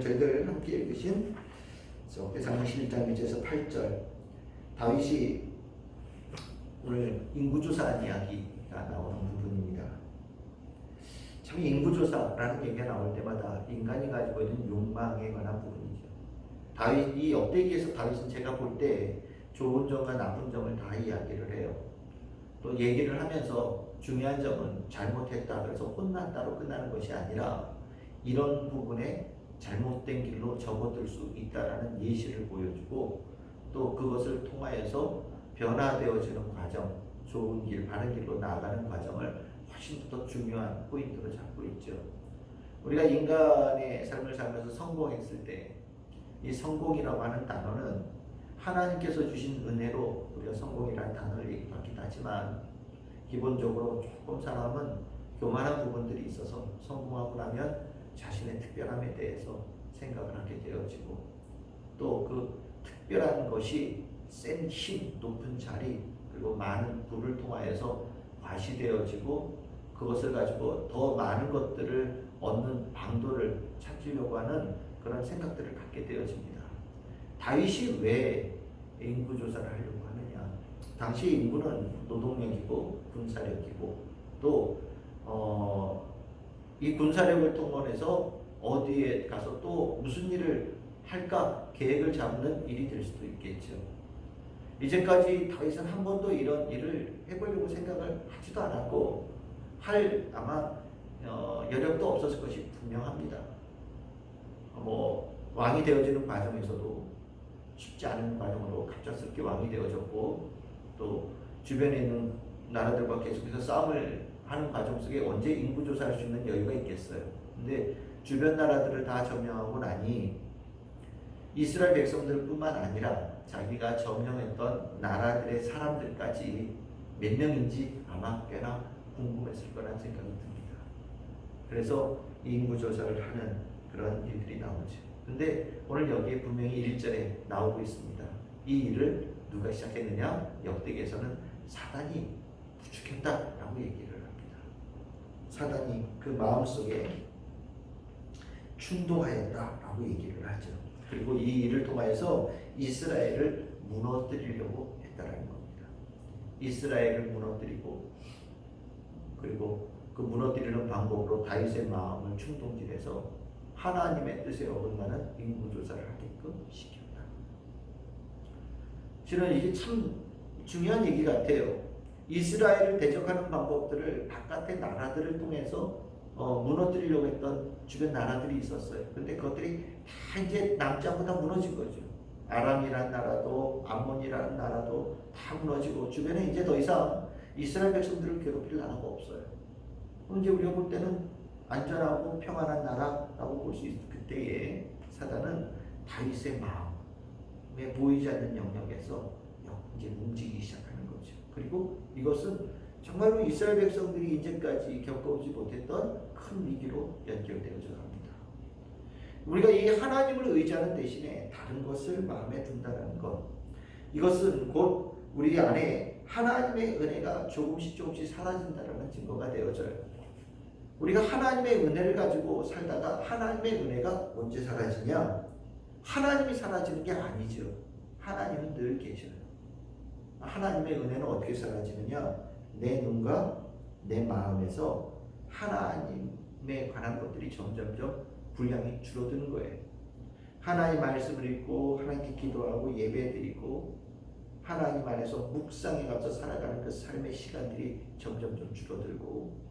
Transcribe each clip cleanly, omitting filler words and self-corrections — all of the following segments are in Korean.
오늘 저희들 함께 읽으신 역대상하 11장 1절에서 8절, 다윗이 오늘 인구조사한 이야기가 나오는 부분입니다. 참 인구조사라는 얘기가 나올 때마다 인간이 가지고 있는 욕망에 관한 부분이죠. 이 역대기에서 다윗은 제가 볼 때 좋은 점과 나쁜 점을 다 이야기를 해요. 또 얘기를 하면서 중요한 점은 잘못했다 그래서 혼난다로 끝나는 것이 아니라 이런 부분에 잘못된 길로 접어들 수 있다라는 예시를 보여주고, 또 그것을 통하여서 변화되어지는 과정, 좋은 길, 바른 길로 나아가는 과정을 훨씬 더 중요한 포인트로 잡고 있죠. 우리가 인간의 삶을 살면서 성공했을 때 이 성공이라고 하는 단어는 하나님께서 주신 은혜로 우리가 성공이라는 단어를 얘기하긴 하지만, 기본적으로 조금 사람은 교만한 부분들이 있어서 성공하고 나면 자신의 특별함에 대해서 생각을 하게 되어지고, 또 그 특별한 것이 센 힘, 높은 자리, 그리고 많은 부를 통하여서 과시되어지고, 그것을 가지고 더 많은 것들을 얻는 방도를 찾으려고 하는 그런 생각들을 갖게 되어집니다. 다윗이 왜 인구조사를 하려고 하느냐? 당시 인구는 노동력이고 군사력이고, 또 이 군사력을 통해서 어디에 가서 또 무슨 일을 할까 계획을 잡는 일이 될 수도 있겠죠. 이제까지 다윗은 한 번도 이런 일을 해보려고 생각을 하지도 않았고 아마 여력도 없었을 것이 분명합니다. 왕이 되어지는 과정에서도 쉽지 않은 과정으로 갑작스럽게 왕이 되어졌고, 또 주변에 있는 나라들과 계속해서 싸움을 하는 과정 속에 언제 인구조사할 수 있는 여유가 있겠어요. 근데 주변 나라들을 다 점령하고 나니 이스라엘 백성들 뿐만 아니라 자기가 점령했던 나라들의 사람들까지 몇 명인지 아마 꽤나 궁금했을 거란 생각이 듭니다. 그래서 이 인구조사를 하는 그런 일들이 나오죠. 근데 오늘 여기에 분명히 1절에 나오고 있습니다. 이 일을 누가 시작했느냐? 역대기에서는 사단이 부축했다라고 얘기를 합니다. 사단이 그 마음속에 충동하였다라고 얘기를 하죠. 그리고 이 일을 통하여서 이스라엘을 무너뜨리려고 했다라는 겁니다. 이스라엘을 무너뜨리고, 그리고 그 무너뜨리는 방법으로 다윗의 마음을 충동질해서 하나님의 뜻에 어긋나는 인구조사를 하게끔 시켰다. 실은 이게 참 중요한 얘기 같아요. 이스라엘을 대적하는 방법들을 바깥의 나라들을 통해서 무너뜨리려고 했던 주변 나라들이 있었어요. 근데 그것들이 다 이제 남지 않고 다 무너진 거죠. 아람이라는 나라도 암몬이라는 나라도 다 무너지고, 주변에 이제 더 이상 이스라엘 백성들을 괴롭힐 나라가 없어요. 이제 우리가 볼 때는 안전하고 평안한 나라라고 볼 수 있을 그때에 사단은 다윗의 마음에 보이지 않는 영역에서 이제 움직이기 시작하는 거죠. 그리고 이것은 정말로 이스라엘 백성들이 이제까지 겪어오지 못했던 큰 위기로 연결되어져 갑니다. 우리가 이 하나님을 의지하는 대신에 다른 것을 마음에 둔다는 것, 이것은 곧 우리 안에 하나님의 은혜가 조금씩 사라진다는 증거가 되어져요. 우리가 하나님의 은혜를 가지고 살다가 하나님의 은혜가 언제 사라지냐? 하나님이 사라지는 게 아니죠. 하나님은 늘 계셔요. 하나님의 은혜는 어떻게 사라지느냐? 내 눈과 내 마음에서 하나님에 관한 것들이 점점점 분량이 줄어드는 거예요. 하나님 말씀을 읽고 하나님께 기도하고 예배드리고 하나님 안에서 묵상에 가서 살아가는 그 삶의 시간들이 점점점 줄어들고,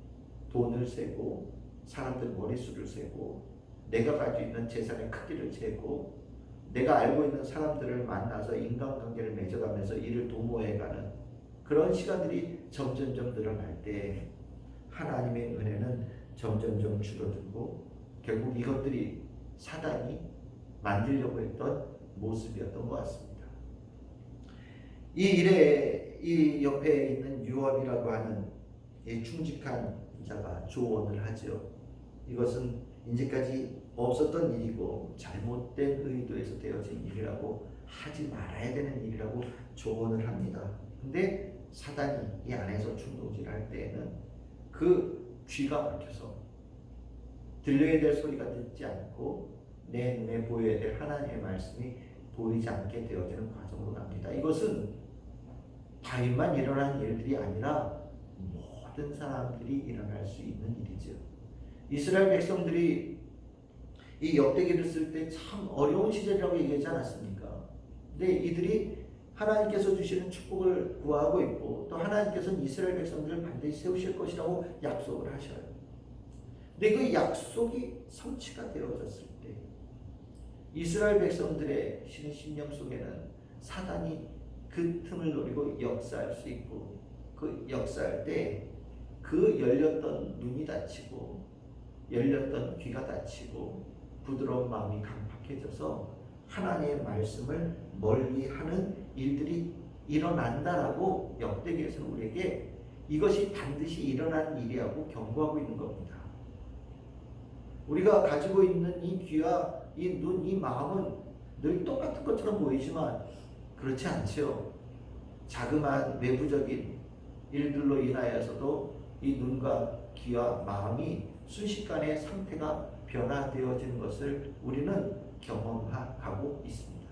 돈을 세고 사람들 머릿수를 세고 내가 가지고 있는 재산의 크기를 재고 내가 알고 있는 사람들을 만나서 인간관계를 맺어가면서 이를 도모해가는 그런 시간들이 점점점 늘어날 때 하나님의 은혜는 점점점 줄어들고, 결국 이것들이 사단이 만들려고 했던 모습이었던 것 같습니다. 이 일에 이 옆에 있는 유업이라고 하는 이 충직한 자가 조언을 하죠. 이것은 이제까지 없었던 일이고 잘못된 의도에서 되어진 일이라고, 하지 말아야 되는 일이라고 조언을 합니다. 근데 사단이 이 안에서 충동질할 때에는 그 귀가 막혀서 들려야 될 소리가 듣지 않고 내 눈에 보여야 될 하나님의 말씀이 보이지 않게 되어지는 과정으로 갑니다. 이것은 다윗만 일어난 일들이 아니라 모든 사람들이 일어날 수 있는 일이죠. 이스라엘 백성들이 이 역대기를 쓸 때 참 어려운 시절이라고 얘기하지 않았습니까? 근데 이들이 하나님께서 주시는 축복을 구하고 있고 또 하나님께서는 이스라엘 백성들을 반드시 세우실 것이라고 약속을 하셔요. 근데 그 약속이 성취가 되어졌을 때 이스라엘 백성들의 신의 속에는 사단이 그 틈을 노리고 역사할 수 있고 그 역사할 때 그 열렸던 눈이 닫히고 열렸던 귀가 닫히고 부드러운 마음이 강팍해져서 하나님의 말씀을 멀리하는 일들이 일어난다라고 역대기에서는 우리에게 이것이 반드시 일어나는 일이라고 경고하고 있는 겁니다. 우리가 가지고 있는 이 귀와 이 눈, 이 마음은 늘 똑같은 것처럼 보이지만 그렇지 않죠. 자그마한 외부적인 일들로 인하여서도 이 눈과 귀와 마음이 순식간에 상태가 변화되어지는 것을 우리는 경험하고 있습니다.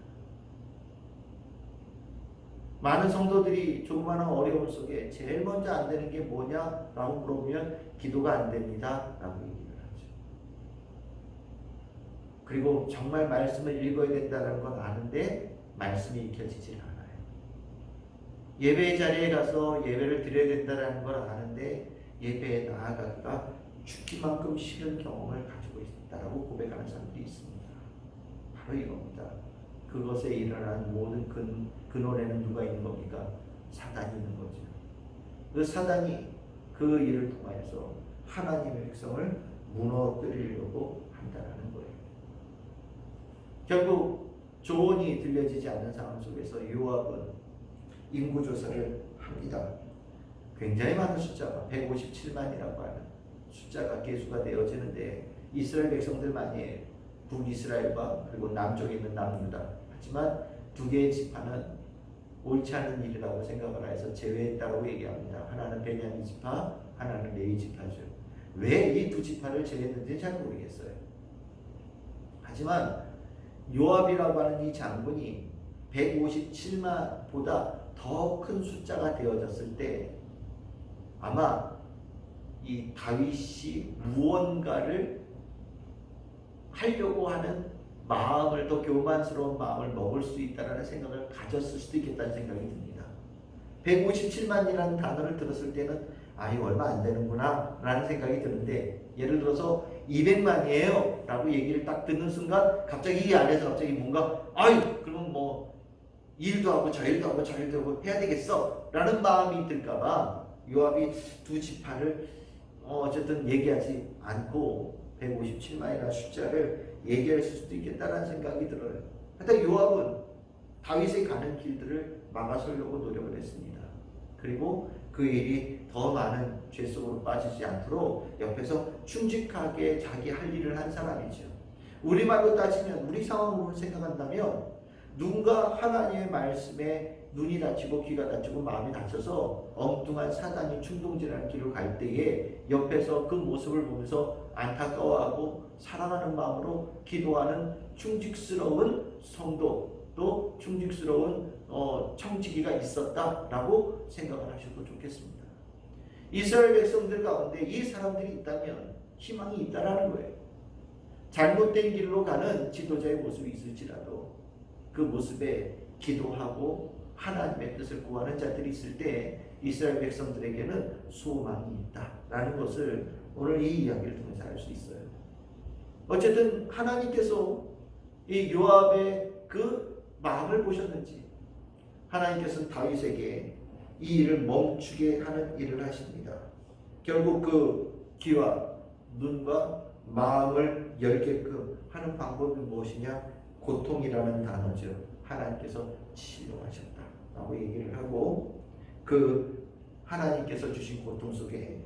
많은 성도들이 조그마한 어려움 속에 제일 먼저 안 되는 게 뭐냐라고 물어보면 기도가 안 됩니다 라고 얘기를 하죠. 그리고 정말 말씀을 읽어야 된다는 건 아는데 말씀이 익혀지질 않아요. 예배의 자리에 가서 예배를 드려야 된다는 걸 아는데 예배에 나아가기가 죽기만큼 싫은 경험을 가지고 있다라고 고백하는 사람들이 있습니다. 바로 이겁니다. 그것에 일어난 모든 근원에는 누가 있는 겁니까? 사단이 있는 거죠. 그 사단이 그 일을 통해서 하나님의 백성을 무너뜨리려고 한다는 거예요. 결국 조언이 들려지지 않는 상황 속에서 요압은 인구조사를 합니다. 굉장히 많은 숫자가 157만이라고 하는 숫자가 계수가 되어지는데 이스라엘 백성들만이 북이스라엘과 그리고 남쪽에 있는 남유다. 하지만 두 개의 지파는 옳지 않은 일이라고 생각을 해서 제외했다고 얘기합니다. 하나는 베냐민 지파, 하나는 레위 지파죠. 왜 이 두 지파를 제외했는지 잘 모르겠어요. 하지만 요압이라고 하는 이 장군이 157만보다 더 큰 숫자가 되어졌을 때 아마 이 다윗이 무언가를 하려고 하는 마음을 더 교만스러운 마음을 먹을 수 있다는 생각을 가졌을 수도 있겠다는 생각이 듭니다. 157만이라는 단어를 들었을 때는 이거 얼마 안 되는구나 라는 생각이 드는데 예를 들어서 200만이에요 라고 얘기를 딱 듣는 순간 갑자기 이 안에서 갑자기 뭔가 그러면 뭐 일도 하고 저 일도 하고 저 일도 하고 해야 되겠어 라는 마음이 들까봐 요압이 두 지파를 어쨌든 얘기하지 않고 157만이라는 숫자를 얘기할 수도 있겠다는 생각이 들어요. 하여튼 요압은 다윗이 가는 길들을 막아서려고 노력을 했습니다. 그리고 그 일이 더 많은 죄 속으로 빠지지 않도록 옆에서 충직하게 자기 할 일을 한 사람이죠. 우리말로 따지면 우리 상황으로 생각한다면 누군가 하나님의 말씀에 눈이 닫히고 귀가 닫히고 마음이 닫혀서 엉뚱한 사단이 충동질하는 길을 갈 때에 옆에서 그 모습을 보면서 안타까워하고 사랑하는 마음으로 기도하는 충직스러운 성도 또 충직스러운 청지기가 있었다라고 생각을 하셔도 좋겠습니다. 이스라엘 백성들 가운데 이 사람들이 있다면 희망이 있다라는 거예요. 잘못된 길로 가는 지도자의 모습이 있을지라도 그 모습에 기도하고 하나님의 뜻을 구하는 자들이 있을 때 이스라엘 백성들에게는 소망이 있다라는 것을 오늘 이 이야기를 통해서 알 수 있어요. 어쨌든 하나님께서 이 요압의 그 마음을 보셨는지 하나님께서는 다윗에게 이 일을 멈추게 하는 일을 하십니다. 결국 그 귀와 눈과 마음을 열게끔 하는 방법이 무엇이냐? 고통이라는 단어죠. 하나님께서 치료하셨다라고 얘기를 하고 그 하나님께서 주신 고통 속에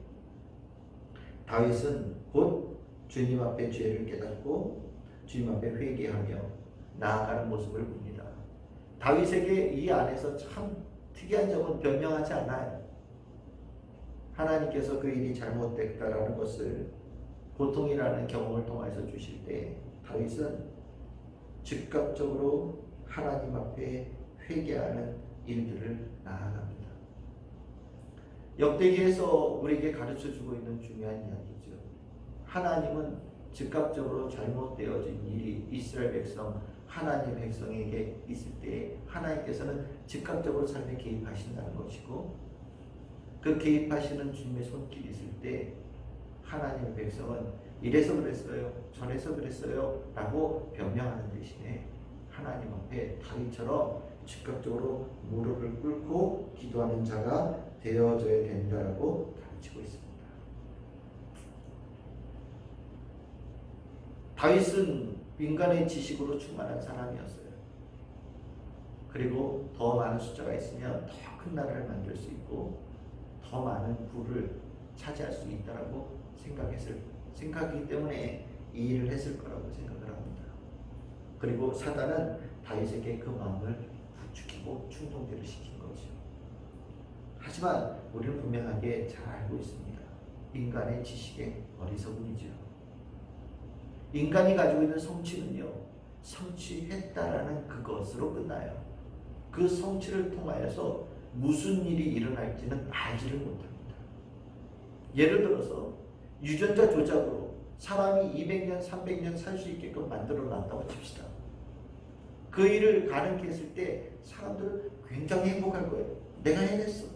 다윗은 곧 주님 앞에 죄를 깨닫고 주님 앞에 회개하며 나아가는 모습을 봅니다. 다윗에게 이 안에서 참 특이한 점은 변명하지 않아요. 하나님께서 그 일이 잘못됐다라는 것을 고통이라는 경험을 통해서 주실 때 다윗은 즉각적으로 하나님 앞에 회개하는 일들을 나아갑니다. 역대기에서 우리에게 가르쳐주고 있는 중요한 이야기죠. 하나님은 즉각적으로 잘못되어진 일이 이스라엘 백성, 하나님 백성에게 있을 때 하나님께서는 즉각적으로 삶에 개입하신다는 것이고, 그 개입하시는 주님의 손길이 있을 때 하나님의 백성은 이래서 그랬어요, 저래서 그랬어요 라고 변명하는 대신에 하나님 앞에 다윗처럼 즉각적으로 무릎을 꿇고 기도하는 자가 되어져야 된다라고 가르치고 있습니다. 다윗은 인간의 지식으로 충만한 사람이었어요. 그리고 더 많은 숫자가 있으면 더 큰 나라를 만들 수 있고 더 많은 부를 차지할 수 있다라고 생각하기 때문에 이 일을 했을 거라고 생각을 합니다. 그리고 사단은 다윗에게 그 마음을 부추기고 충동대로 시킨 거죠. 하지만 우리는 분명하게 잘 알고 있습니다. 인간의 지식의 어리석음이죠. 인간이 가지고 있는 성취는요, 성취했다라는 그것으로 끝나요. 그 성취를 통하여서 무슨 일이 일어날지는 알지를 못합니다. 예를 들어서 유전자 조작으로 사람이 200년, 300년 살 수 있게끔 만들어 놨다고 칩시다. 그 일을 가능케 했을 때 사람들은 굉장히 행복할 거예요. 내가 해냈어.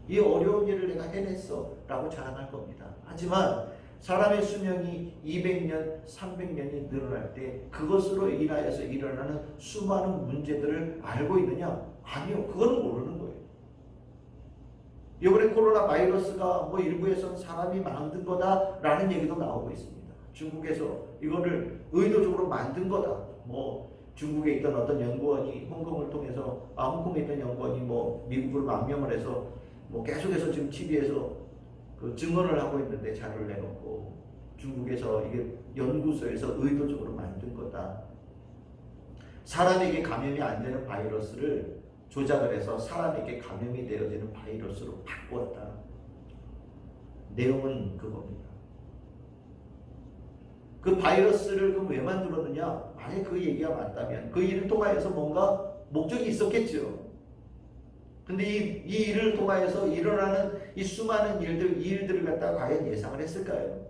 이 어려운 일을 내가 해냈어 라고 자랑할 겁니다. 하지만 사람의 수명이 200년, 300년이 늘어날 때 그것으로 인하여서 일어나는 수많은 문제들을 알고 있느냐? 아니요. 그건 모르는 거예요. 이번에 코로나 바이러스가 일부에서는 사람이 만든 거다라는 얘기도 나오고 있습니다. 중국에서 이거를 의도적으로 만든 거다. 중국에 있던 어떤 연구원이 홍콩을 통해서 홍콩에 있던 연구원이 미국으로 망명을 해서 계속해서 지금 TV에서 그 증언을 하고 있는데 자료를 내놓고 중국에서 이게 연구소에서 의도적으로 만든 거다. 사람에게 감염이 안 되는 바이러스를 조작을 해서 사람에게 감염이 되어지는 바이러스로 바꾸었다. 내용은 그겁니다. 그 바이러스를 그럼 왜 만들었느냐? 만약 그 얘기가 맞다면 그 일을 통하여서 뭔가 목적이 있었겠죠. 근데 이 일을 통하여서 일어나는 이 수많은 일들, 이 일들을 갖다가 과연 예상을 했을까요?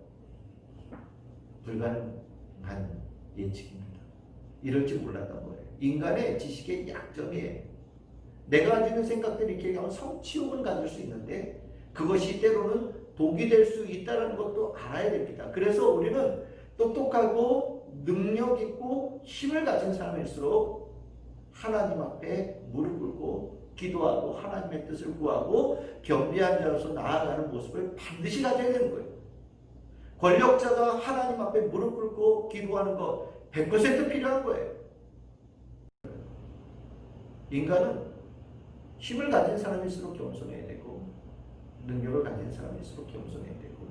불가능한 예측입니다. 이럴 줄 몰랐던 거예요. 인간의 지식의 약점이에요. 내가 가지고 있는 생각들이 이렇게 하면 성취욕은 가질 수 있는데 그것이 때로는 독이 될 수 있다는 것도 알아야 됩니다. 그래서 우리는 똑똑하고 능력 있고 힘을 가진 사람일수록 하나님 앞에 무릎 꿇고 기도하고 하나님의 뜻을 구하고 겸비한 자로서 나아가는 모습을 반드시 가져야 되는 거예요. 권력자가 하나님 앞에 무릎 꿇고 기도하는 거 100% 필요한 거예요. 인간은 힘을 가진 사람일수록 겸손해야 되고 능력을 가진 사람일수록 겸손해야 되고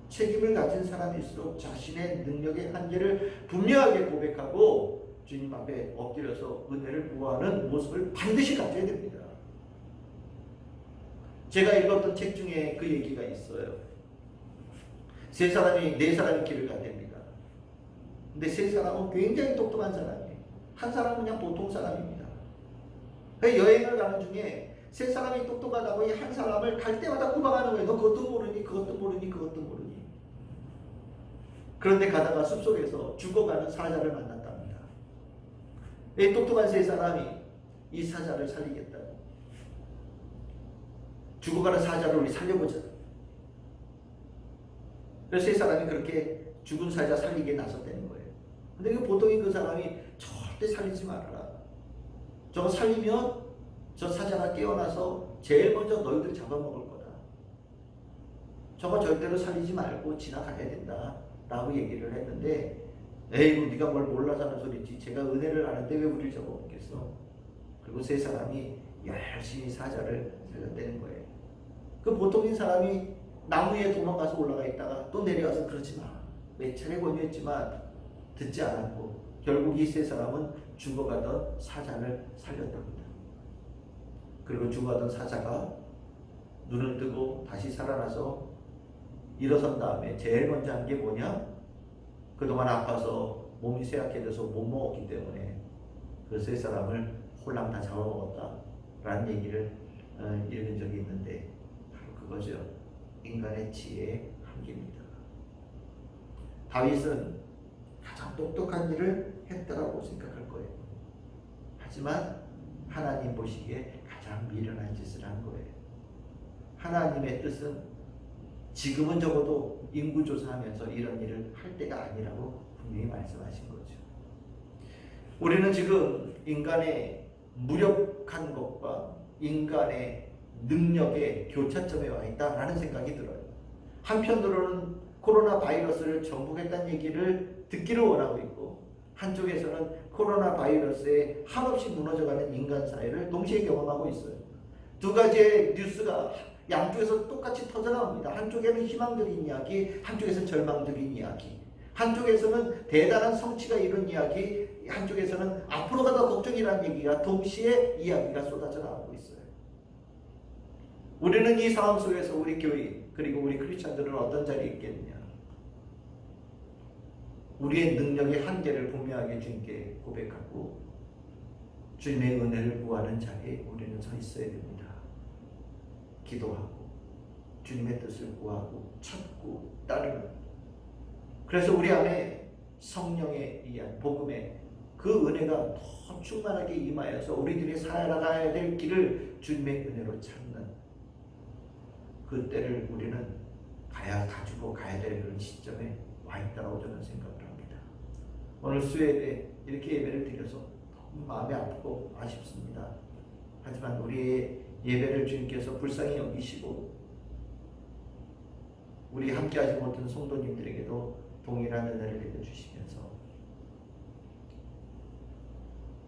책임을 가진 사람일수록 자신의 능력의 한계를 분명하게 고백하고 주님 앞에 엎드려서 은혜를 구하는 모습을 반드시 가져야 됩니다. 제가 읽었던 책 중에 그 얘기가 있어요. 네 사람이 길을 간답니다. 근데 세 사람은 굉장히 똑똑한 사람이에요. 한 사람은 그냥 보통 사람입니다. 여행을 가는 중에 세 사람이 똑똑하다고 이 한 사람을 갈 때마다 구박하는 거예요. 너 그것도 모르니, 그것도 모르니, 그것도 모르니. 그런데 가다가 숲속에서 죽어가는 사자를 만났답니다. 이 똑똑한 세 사람이 이 사자를 살리겠다고. 죽어가는 사자를 우리 살려보자. 그래서 세 사람이 그렇게 죽은 사자 살리기에 나섰다는 거예요. 근데 그 보통인 그 사람이 절대 살리지 말아라. 저거 살리면 저 사자가 깨어나서 제일 먼저 너희들 잡아먹을 거다. 저거 절대로 살리지 말고 지나가야 된다. 라고 얘기를 했는데 에이구 네가 뭘 몰라서 하는 소리지. 제가 은혜를 아는데 왜 우리를 잡아먹겠어. 그리고 세 사람이 열심히 사자를 살렸다는 거예요. 그 보통인 사람이 나무 위에 도망가서 올라가 있다가 또 내려와서 그러지 마. 몇 차례 권유했지만 듣지 않았고 결국 이 세 사람은 죽어가던 사자를 살렸답니다. 그리고 죽어가던 사자가 눈을 뜨고 다시 살아나서 일어선 다음에 제일 먼저 한 게 뭐냐? 그동안 아파서 몸이 쇠약해져서 못 먹었기 때문에 그 세 사람을 홀랑 다 잡아먹었다라는 얘기를 읽은 적이 있는데 바로 그거죠. 인간의 지혜의 한계입니다. 다윗은 가장 똑똑한 일을 했다라고 생각할 거예요. 하지만 하나님 보시기에 가장 미련한 짓을 한 거예요. 하나님의 뜻은 지금은 적어도 인구조사하면서 이런 일을 할 때가 아니라고 분명히 말씀하신 거죠. 우리는 지금 인간의 무력한 것과 인간의 능력의 교차점에 와 있다라는 생각이 들어요. 한편으로는 코로나 바이러스를 정복했다는 얘기를 듣기를 원하고 있고, 한쪽에서는 코로나 바이러스에 한없이 무너져가는 인간 사회를 동시에 경험하고 있어요. 두 가지의 뉴스가 양쪽에서 똑같이 터져나옵니다. 한쪽에는 희망적인 이야기, 한쪽에서는 절망적인 이야기. 한쪽에서는 대단한 성취가 이룬 이야기, 한쪽에서는 앞으로가 더 걱정이라는 얘기가 동시에 이야기가 쏟아져 나오고 있어요. 우리는 이 상황 속에서 우리 교회 그리고 우리 크리스천들은 어떤 자리에 있겠느냐? 우리의 능력의 한계를 분명하게 주님께 고백하고 주님의 은혜를 구하는 자리에 우리는 서 있어야 됩니다. 기도하고 주님의 뜻을 구하고 찾고 따르는, 그래서 우리 안에 성령의 의한 복음의 그 은혜가 더 충만하게 임하여서 우리들이 살아가야 될 길을 주님의 은혜로 찾는 그 때를 우리는 가지고 가야 될 그런 시점에 와 있다고 저는 생각을 합니다. 오늘 수요일에 이렇게 예배를 드려서 너무 마음이 아프고 아쉽습니다. 하지만 우리의 예배를 주님께서 불쌍히 여기시고 우리 함께하지 못한 성도님들에게도 동일한 은혜를 내려주시면서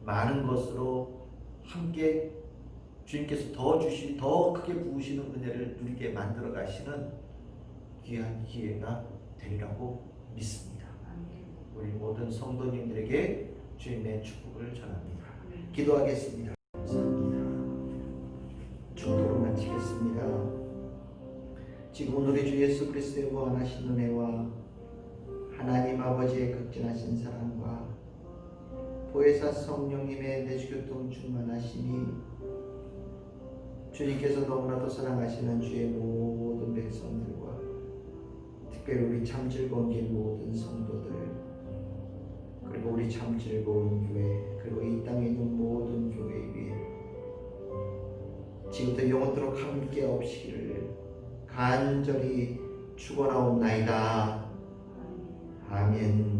많은 것으로 함께 주님께서 더 크게 부으시는 은혜를 누리게 만들어 가시는 귀한 기회가 되리라고 믿습니다. 우리 모든 성도님들에게 주님의 축복을 전합니다. 기도하겠습니다. 감사합니다. 축도로 마치겠습니다. 지금 우리 주 예수 그리스도의 무한하신 은혜와 하나님 아버지의 극진하신 사랑과 보혜사 성령님의 내주교통 충만하심이 주님께서 너무나도 사랑하시는 주의 모든 백성들과 특별히 우리 참 즐거운 길 모든 성도들, 그리고 우리 참 즐거운 교회, 그리고 이 땅에 있는 모든 교회 위에 지금부터 영원토록 함께 없이기를 간절히 축원하옵나이다. 아멘.